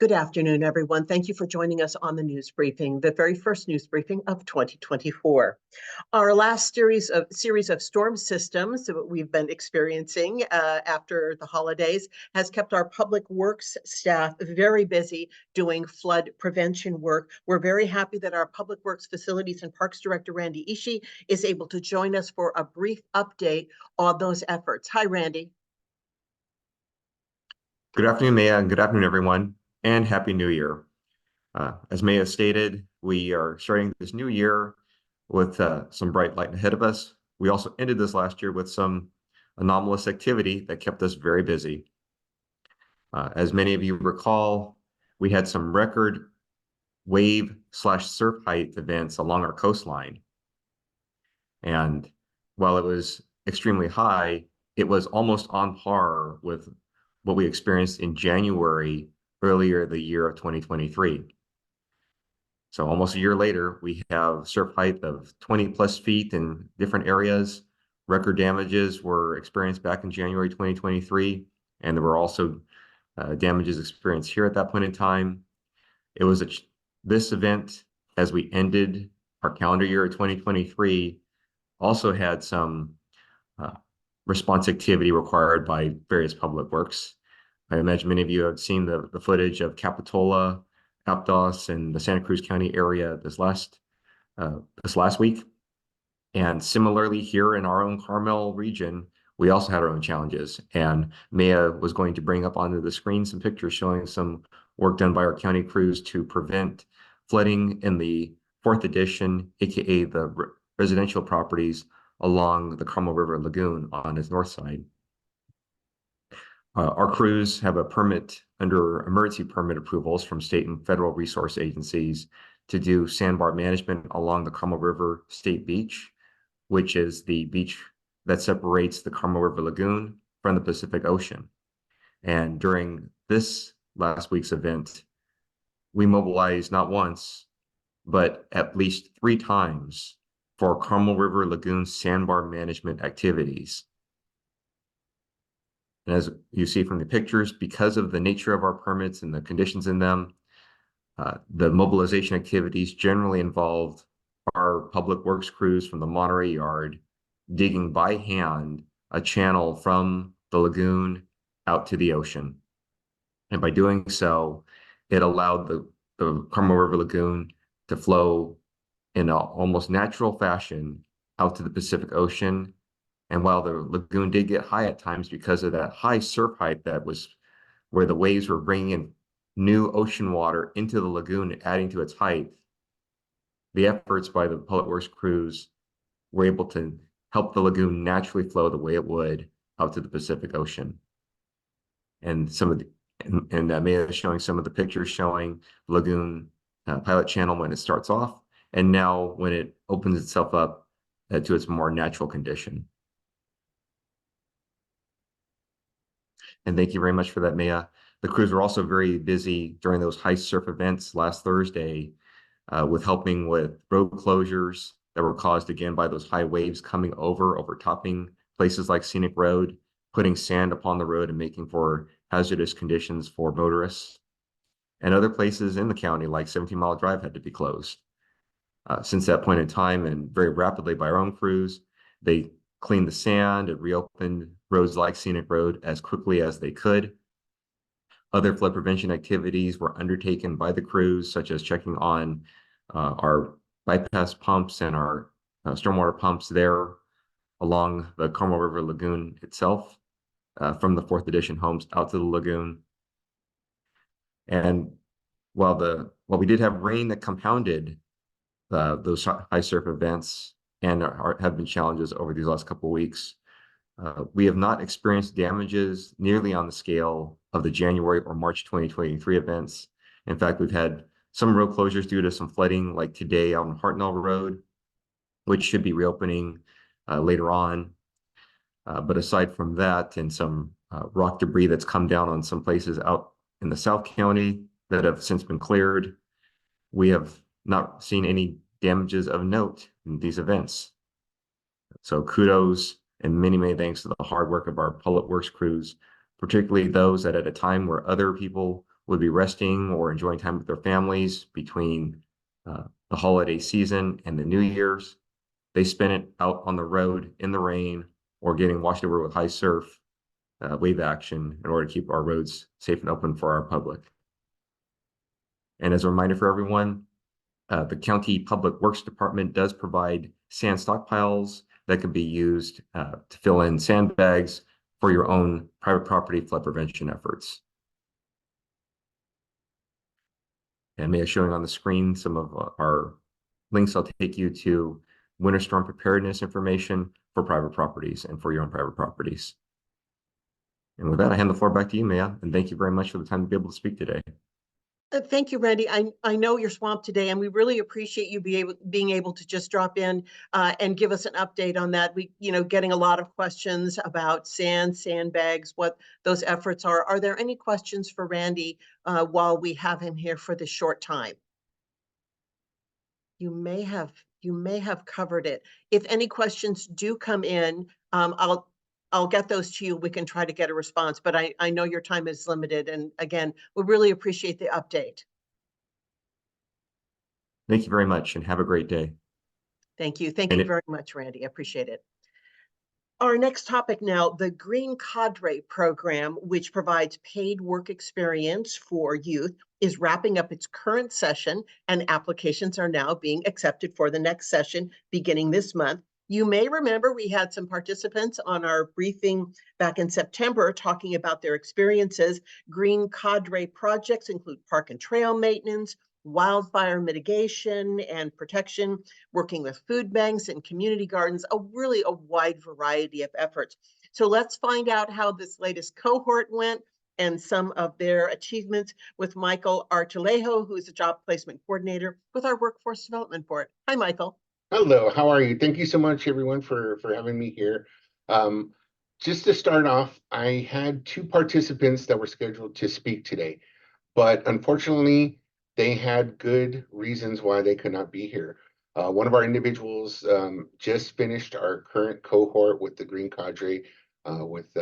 Good afternoon, everyone. Thank you for joining us on the news briefing, the very first news briefing of 2024. Our last series of storm systems that we've been experiencing after the holidays has kept our public works staff very busy doing flood prevention work. We're very happy that our Public Works Facilities and Parks Director, Randy Ishii, is able to join us for a brief update on those efforts. Hi, Randy. Good afternoon, Maya, and good afternoon, everyone, and Happy New Year. As Maya stated, we are starting this new year with some bright light ahead of us. We also ended this last year with some anomalous activity that kept us very busy. As many of you recall, we had some record wave/surf height events along our coastline. And while it was extremely high, it was almost on par with what we experienced in January earlier the year of 2023. So almost a year later, we have surf height of 20 plus feet in different areas. Record damages were experienced back in January 2023, and there were also damages experienced here at that point in time. It was this event, as we ended our calendar year of 2023, also had some response activity required by various public works. I imagine many of you have seen the footage of Capitola, Aptos, and the Santa Cruz County area this last week. And similarly, here in our own Carmel region, we also had our own challenges. And Maya was going to bring up onto the screen some pictures showing some work done by our county crews to prevent flooding in the 4th edition, aka the residential properties along the Carmel River Lagoon on its north side. Our crews have a permit under emergency permit approvals from state and federal resource agencies to do sandbar management along the Carmel River State Beach, which is the beach that separates the Carmel River Lagoon from the Pacific Ocean. And during this last week's event, we mobilized not once, but at least 3 times for Carmel River Lagoon sandbar management activities. And as you see from the pictures, because of the nature of our permits and the conditions in them, the mobilization activities generally involved our public works crews from the Monterey yard digging by hand a channel from the lagoon out to the ocean. And by doing so, it allowed the Carmel River Lagoon to flow in an almost natural fashion out to the Pacific Ocean. And while the lagoon did get high at times because of that high surf height that was where the waves were bringing in new ocean water into the lagoon and adding to its height, the efforts by the public works crews were able to help the lagoon naturally flow the way it would out to the Pacific Ocean. And Maya is showing some of the pictures showing the lagoon pilot channel when it starts off, and now when it opens itself up to its more natural condition. And thank you very much for that, Maya. The crews were also very busy during those high surf events last Thursday with helping with road closures that were caused again by those high waves coming overtopping places like Scenic Road, putting sand upon the road and making for hazardous conditions for motorists. And other places in the county like 17 Mile Drive had to be closed. Since that point in time, and very rapidly by our own crews, they cleaned the sand and reopened roads like Scenic Road as quickly as they could. Other flood prevention activities were undertaken by the crews, such as checking on our bypass pumps and our stormwater pumps there along the Carmel River Lagoon itself, from the 4th edition homes out to the lagoon. And while we did have rain that compounded those high surf events and have been challenges over these last couple of weeks, we have not experienced damages nearly on the scale of the January or March 2023 events. In fact, we've had some road closures due to some flooding, like today out on Hartnell Road, which should be reopening later on. But aside from that, and some rock debris that's come down on some places out in the South County that have since been cleared, we have not seen any damages of note in these events. So kudos and many, many thanks to the hard work of our public works crews, particularly those that at a time where other people would be resting or enjoying time with their families between the holiday season and the New Year's. They spent it out on the road in the rain or getting washed over with high surf, wave action in order to keep our roads safe and open for our public. And as a reminder for everyone, the County Public Works Department does provide sand stockpiles that can be used to fill in sandbags for your own private property flood prevention efforts. And may I showing on the screen some of our links. I'll take you to winter storm preparedness information for private properties and for your own private properties. And with that, I hand the floor back to you, Maya, and thank you very much for the time to be able to speak today. Thank you, Randy. I know you're swamped today, and we really appreciate you being able to just drop in and give us an update on that. We, getting a lot of questions about sandbags, what those efforts are. Are there any questions for Randy while we have him here for this short time? You may have covered it. If any questions do come in, I'll get those to you. We can try to get a response, but I know your time is limited. And again, we really appreciate the update. Thank you very much and have a great day. Thank you. Thank you very much, Randy. I appreciate it. Our next topic now, the Green Cadre program, which provides paid work experience for youth, is wrapping up its current session, and applications are now being accepted for the next session beginning this month. You may remember we had some participants on our briefing back in September talking about their experiences. Green Cadre projects include park and trail maintenance, wildfire mitigation and protection, working with food banks and community gardens, a wide variety of efforts. So let's find out how this latest cohort went and some of their achievements with Michael Artalejo, who is a job placement coordinator with our Workforce Development Board. Hi, Michael. Hello, how are you? Thank you so much, everyone, for having me here. Just to start off, I had 2 participants that were scheduled to speak today, but unfortunately, they had good reasons why they could not be here. One of our individuals just finished our current cohort with the Green Cadre with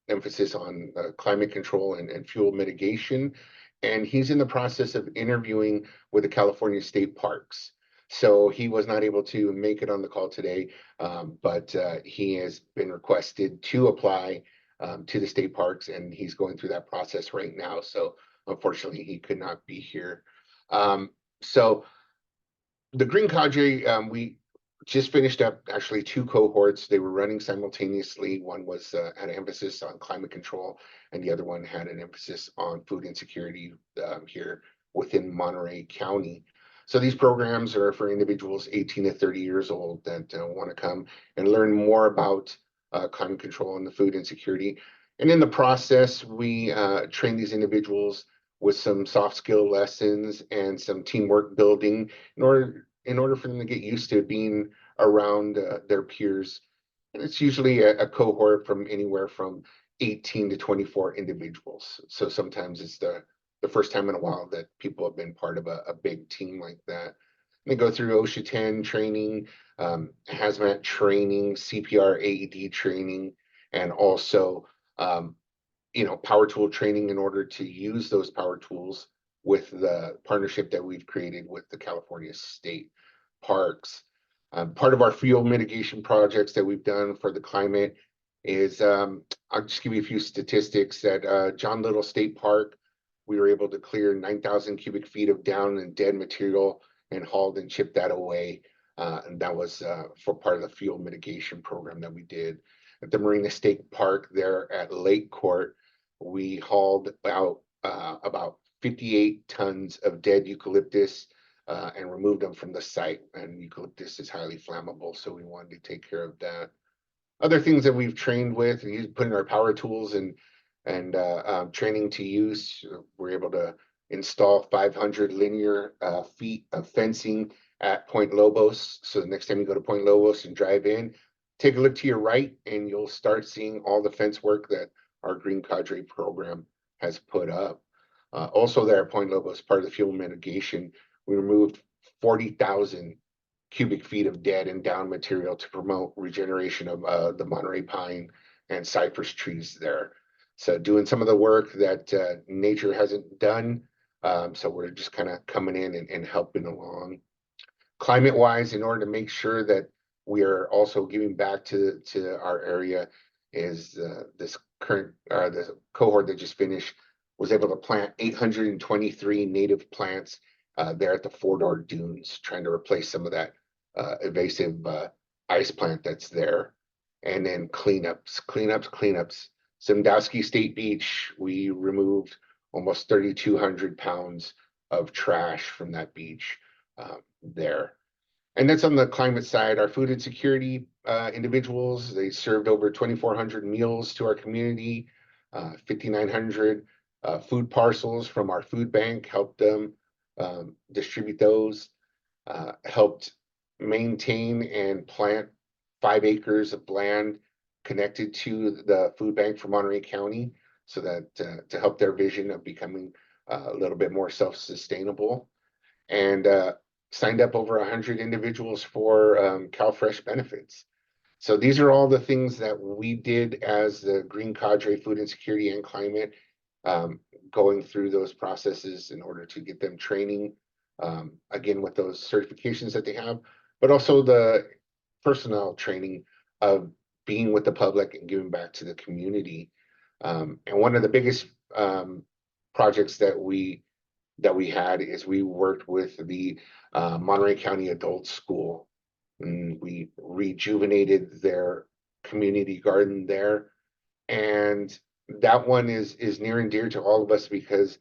emphasis on climate control and fuel mitigation, and he's in the process of interviewing with the California State Parks. So he was not able to make it on the call today, but he has been requested to apply to the state parks, and he's going through that process right now. So unfortunately, he could not be here. So the Green Cadre, we just finished up actually 2 cohorts. They were running simultaneously. One was had an emphasis on climate control, and the other one had an emphasis on food insecurity here within Monterey County. So these programs are for individuals 18 to 30 years old that want to come and learn more about climate control and the food insecurity. And in the process, we train these individuals with some soft skill lessons and some teamwork building in order for them to get used to being around their peers. And it's usually a cohort from anywhere from 18 to 24 individuals. So sometimes it's the first time in a while that people have been part of a big team like that. They go through OSHA 10 training, hazmat training, CPR AED training, and also power tool training in order to use those power tools with the partnership that we've created with the California State Parks. Part of our fuel mitigation projects that we've done for the climate is, I'll just give you a few statistics. At John Little State Park, we were able to clear 9,000 cubic feet of down and dead material and hauled and chipped that away. And that was for part of the fuel mitigation program that we did. At the Marina State Park there at Lake Court, we hauled out about 58 tons of dead eucalyptus and removed them from the site. And eucalyptus is highly flammable, so we wanted to take care of that. Other things that we've trained with, putting our power tools and training to use, we're able to install 500 linear feet of fencing at Point Lobos. So the next time you go to Point Lobos and drive in, take a look to your right and you'll start seeing all the fence work that our Green Cadre program has put up. Also there at Point Lobos, part of the fuel mitigation, we removed 40,000 cubic feet of dead and down material to promote regeneration of the Monterey pine and cypress trees there. So doing some of the work that nature hasn't done. So we're just kind of coming in and helping along. Climate-wise, in order to make sure that we are also giving back to our area, is this the cohort that just finished was able to plant 823 native plants there at the Four-Door Dunes, trying to replace some of that invasive ice plant that's there. And then cleanups. Sandusky State Beach, we removed almost 3,200 pounds of trash from that beach there. And that's on the climate side. Our food insecurity individuals, they served over 2,400 meals to our community, 5,900 food parcels from our food bank, helped them distribute those, helped maintain and plant 5 acres of land connected to the food bank for Monterey County, so that to help their vision of becoming a little bit more self-sustainable. And signed up over 100 individuals for CalFresh benefits. So these are all the things that we did as the Green Cadre Food Insecurity and Climate, going through those processes in order to get them training, again, with those certifications that they have, but also the personnel training of being with the public and giving back to the community. And one of the biggest projects that we had is we worked with the Monterey County Adult School, and we rejuvenated their community garden there. And that one is near and dear to all of us, because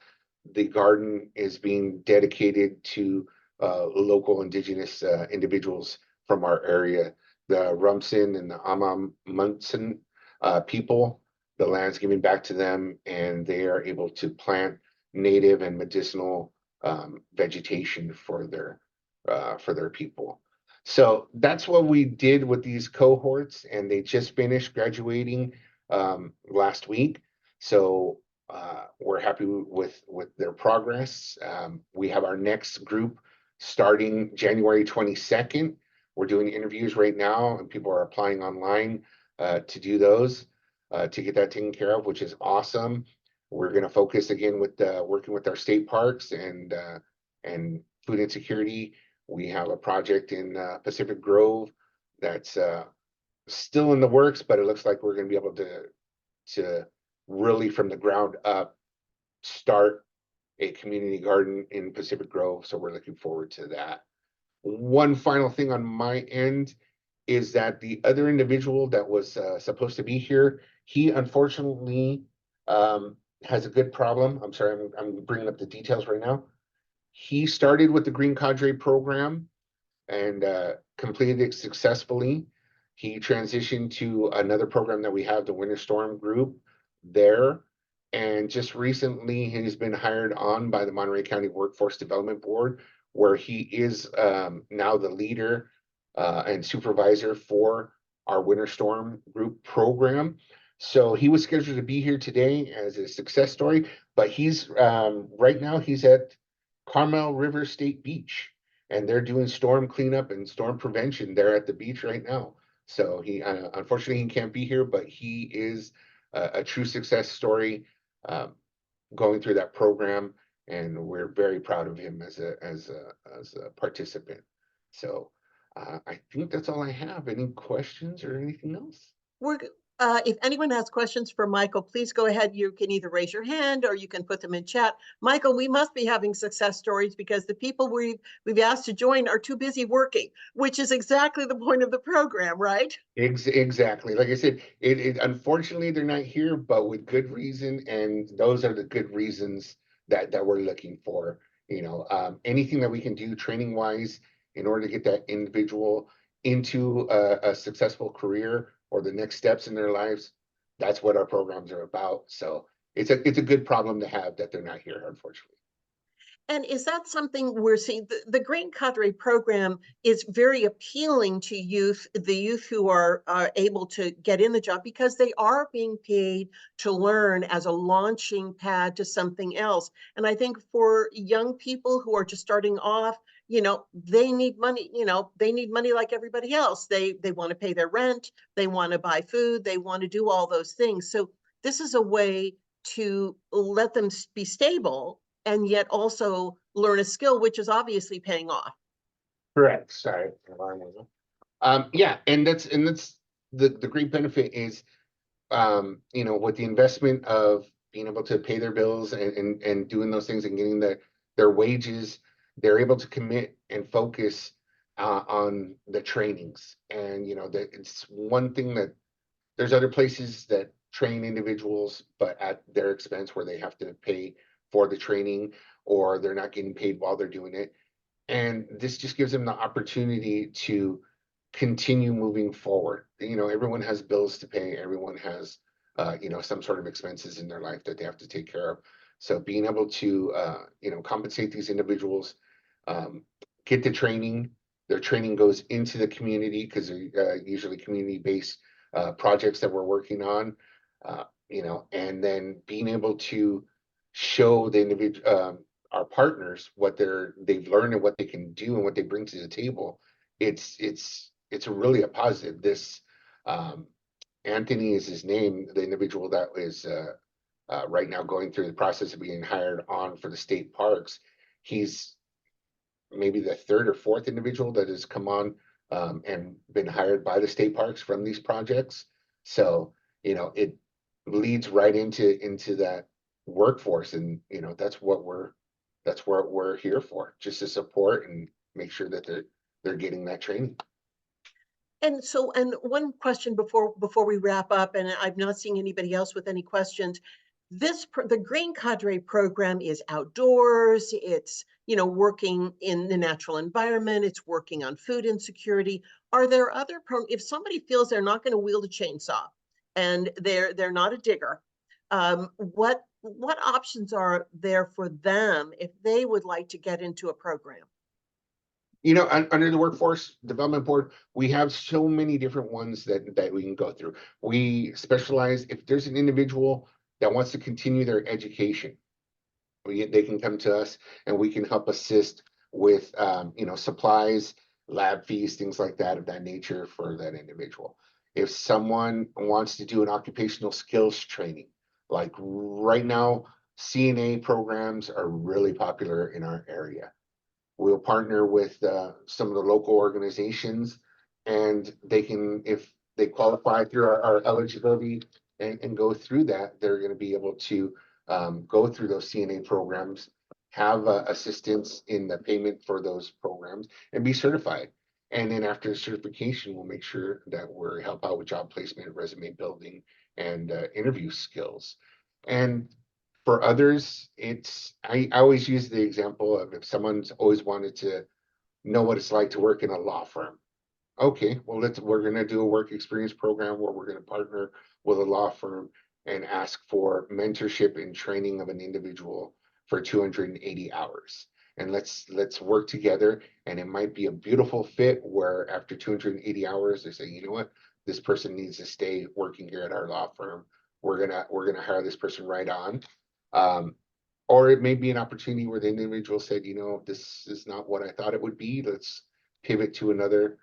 the garden is being dedicated to local indigenous individuals from our area, the Rumsen and the Amamunsen people. The land's giving back to them, and they are able to plant native and medicinal vegetation for their people. So that's what we did with these cohorts, and they just finished graduating last week. So we're happy with their progress. We have our next group starting January 22nd. We're doing interviews right now, and people are applying online to do those, to get that taken care of, which is awesome. We're going to focus again with working with our state parks and food insecurity. We have a project in Pacific Grove that's still in the works, but it looks like we're going to be able to really from the ground up start a community garden in Pacific Grove. So we're looking forward to that. One final thing on my end is that the other individual that was supposed to be here, he unfortunately has a good problem. I'm sorry, I'm bringing up the details right now. He started with the Green Cadre program and completed it successfully. He transitioned to another program that we have, the Winter Storm Group there. And just recently, he's been hired on by the Monterey County Workforce Development Board, where he is now the leader and supervisor for our Winter Storm Group program. So he was scheduled to be here today as a success story, but he's right now he's at Carmel River State Beach, and they're doing storm cleanup and storm prevention there at the beach right now. So he unfortunately he can't be here, but he is a true success story going through that program, and we're very proud of him as a participant. So I think that's all I have. Any questions or anything else? If anyone has questions for Michael, please go ahead. You can either raise your hand or you can put them in chat. Michael, we must be having success stories because the people we've asked to join are too busy working, which is exactly the point of the program, right? Exactly. Like I said, it unfortunately they're not here, but with good reason, and those are the good reasons that we're looking for. You know, anything that we can do training wise in order to get that individual into a successful career or the next steps in their lives, that's what our programs are about. So it's a good problem to have that they're not here, unfortunately. And is that something we're seeing? The Green Cadre program is very appealing to youth, the youth who are able to get in the job because they are being paid to learn as a launching pad to something else. And I think for young people who are just starting off, you know, they need money, you know, they need money like everybody else. They want to pay their rent, they want to buy food, they want to do all those things. So this is a way to let them be stable and yet also learn a skill, which is obviously paying off. Correct. Sorry. Yeah, and that's the great benefit is with the investment of being able to pay their bills and doing those things and getting their wages, they're able to commit and focus on the trainings. And that it's one thing that there's other places that train individuals, but at their expense, where they have to pay for the training or they're not getting paid while they're doing it. And this just gives them the opportunity to continue moving forward. Everyone has bills to pay. Everyone has, some sort of expenses in their life that they have to take care of. So being able to, compensate these individuals, get the training. Their training goes into the community because they're usually community-based projects that we're working on. And then being able to show the individual, our partners, what they've learned and what they can do and what they bring to the table. It's really a positive. This Anthony is his name, the individual that is right now going through the process of being hired on for the state parks. He's maybe the third or fourth individual that has come on and been hired by the state parks from these projects. So it leads right into that workforce, and that's what we're here for, just to support and make sure that they're getting that training. And so, and one question before we wrap up, and I'm not seeing anybody else with any questions. The Green Cadre program is outdoors. It's working in the natural environment. It's working on food insecurity. Are there other if somebody feels they're not going to wield a chainsaw and they're not a digger, what options are there for them if they would like to get into a program? Under the Workforce Development Board, we have so many different ones that we can go through. We specialize, if there's an individual that wants to continue their education, they can come to us and we can help assist with, supplies, lab fees, things like that of that nature for that individual. If someone wants to do an occupational skills training, like right now, CNA programs are really popular in our area. We'll partner with some of the local organizations, and they can, if they qualify through our eligibility and go through that, they're going to be able to go through those CNA programs, have assistance in the payment for those programs, and be certified. And then after certification, we'll make sure that we're help out with job placement, resume building, and interview skills. And for others, I always use the example of, if someone's always wanted to know what it's like to work in a law firm. Okay, well, we're going to do a work experience program where we're going to partner with a law firm and ask for mentorship and training of an individual for 280 hours. And let's work together. And it might be a beautiful fit where after 280 hours, they say, you know what, this person needs to stay working here at our law firm. We're gonna hire this person right on. Or it may be an opportunity where the individual said, this is not what I thought it would be. Let's pivot to another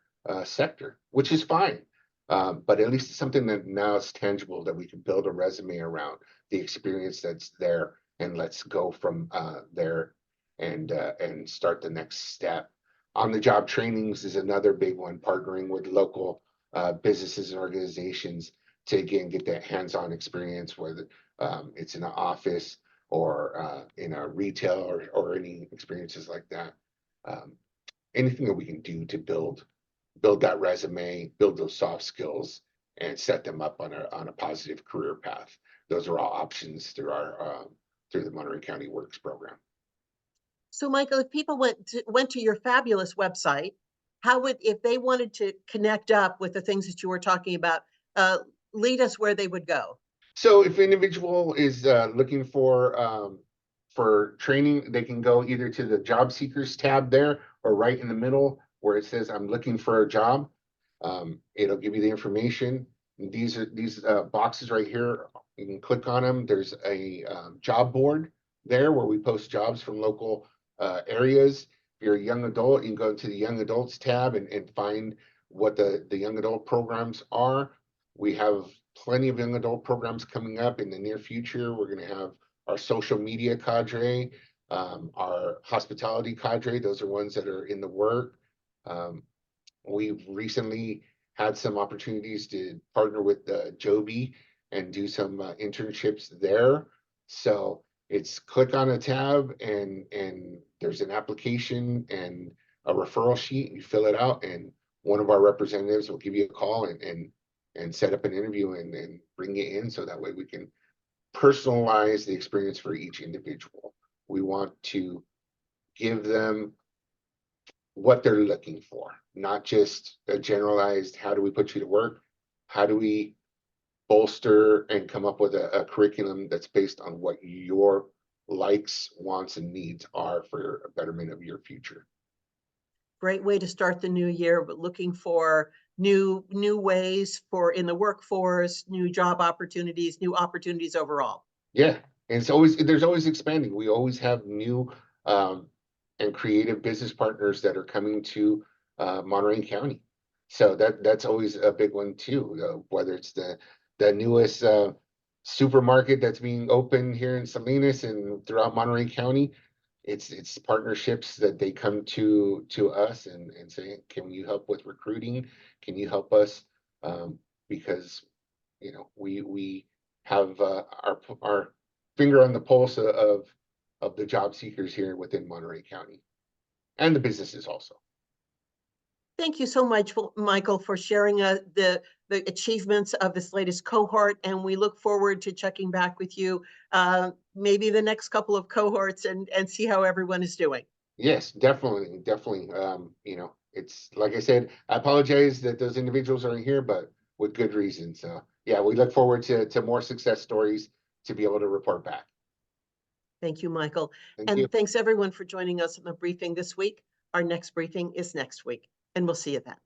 sector, which is fine. But at least it's something that now is tangible, that we can build a resume around the experience that's there, and let's go from there and start the next step. On the job trainings is another big one, partnering with local businesses and organizations to, again, get that hands-on experience, whether it's in an office or in a retail or any experiences like that. Anything that we can do to build that resume, build those soft skills, and set them up on a positive career path. Those are all options through through the Monterey County Works program. So, Michael, if people went to your fabulous website, if they wanted to connect up with the things that you were talking about, lead us where they would go? So if an individual is looking for training, they can go either to the job seekers tab there, or right in the middle where it says I'm looking for a job. It'll give you the information. These boxes right here, you can click on them. There's a job board there where we post jobs from local areas. If you're a young adult, you can go to the young adults tab and find what the young adult programs are. We have plenty of young adult programs coming up in the near future. We're going to have our social media cadre, our hospitality cadre. Those are ones that are in the work. We've recently had some opportunities to partner with Joby and do some internships there. So it's click on a tab and there's an application and a referral sheet. You fill it out and one of our representatives will give you a call and set up an interview and bring you in so that way we can personalize the experience for each individual. We want to give them what they're looking for, not just a generalized, how do we put you to work? How do we bolster and come up with a curriculum that's based on what your likes, wants, and needs are for a betterment of your future? Great way to start the new year, but looking for new ways for in the workforce, new job opportunities, new opportunities overall. Yeah, and there's always expanding. We always have new and creative business partners that are coming to Monterey County. So that's always a big one too. Whether it's the newest supermarket that's being opened here in Salinas and throughout Monterey County, it's partnerships that they come to us and say, can you help with recruiting? Can you help us? Because you know we have our finger on the pulse of the job seekers here within Monterey County and the businesses also. Thank you so much, Michael, for sharing the achievements of this latest cohort, and we look forward to checking back with you maybe the next couple of cohorts and see how everyone is doing. Yes, definitely. You know, it's like I said, I apologize that those individuals aren't here, but with good reason. So yeah, we look forward to more success stories to be able to report back. Thank you, Michael. Thank And you. thanks everyone for joining us on the briefing this week. Our next briefing is next week, and we'll see you then.